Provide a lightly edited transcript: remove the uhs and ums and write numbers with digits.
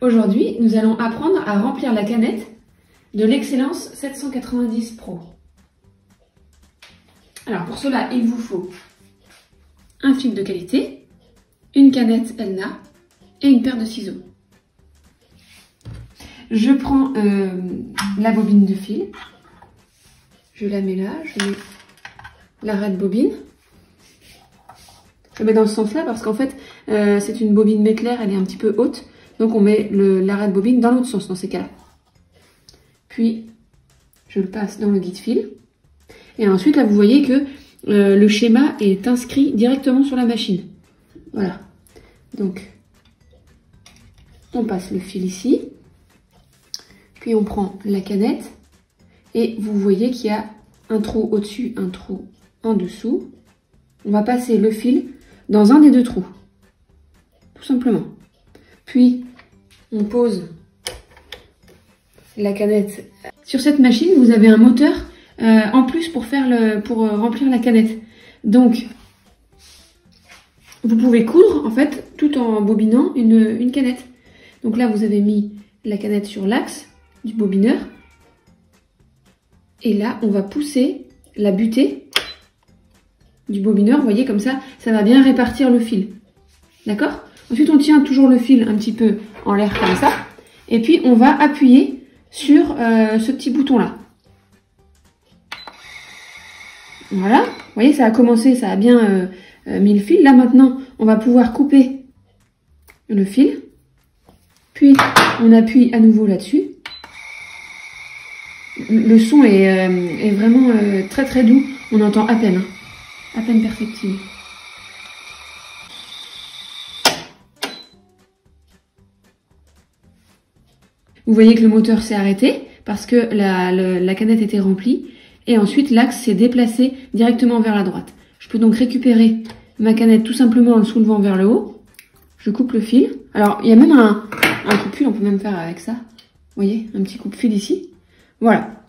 Aujourd'hui, nous allons apprendre à remplir la canette de l'Excellence 790 Pro. Alors pour cela, il vous faut un fil de qualité, une canette Elna et une paire de ciseaux. Je prends la bobine de fil, je la mets là, je mets l'arrêt de bobine. Je mets dans ce sens-là parce qu'en fait, c'est une bobine Mettler, elle est un petit peu haute. Donc on met l'arrêt de bobine dans l'autre sens dans ces cas-là. Puis, je le passe dans le guide-fil. Et ensuite, là, vous voyez que le schéma est inscrit directement sur la machine. Voilà. Donc, on passe le fil ici. Puis on prend la canette. Et vous voyez qu'il y a un trou au-dessus, un trou en dessous. On va passer le fil dans un des deux trous. Tout simplement. Puis, on pose la canette. Sur cette machine, vous avez un moteur en plus pour remplir la canette. Donc, vous pouvez coudre, en fait, tout en bobinant une canette. Donc là, vous avez mis la canette sur l'axe du bobineur. Et là, on va pousser la butée du bobineur. Vous voyez, comme ça, ça va bien répartir le fil. D'accord ? Ensuite, on tient toujours le fil un petit peu en l'air comme ça. Et puis, on va appuyer sur ce petit bouton-là. Voilà. Vous voyez, ça a commencé, ça a bien mis le fil. Là, maintenant, on va pouvoir couper le fil. Puis, on appuie à nouveau là-dessus. Le son est vraiment très très doux. On entend à peine. À peine perceptible. Vous voyez que le moteur s'est arrêté parce que la canette était remplie et ensuite l'axe s'est déplacé directement vers la droite. Je peux donc récupérer ma canette tout simplement en le soulevant vers le haut. Je coupe le fil. Alors il y a même un coupe-fil, on peut même faire avec ça. Vous voyez, un petit coupe-fil ici. Voilà.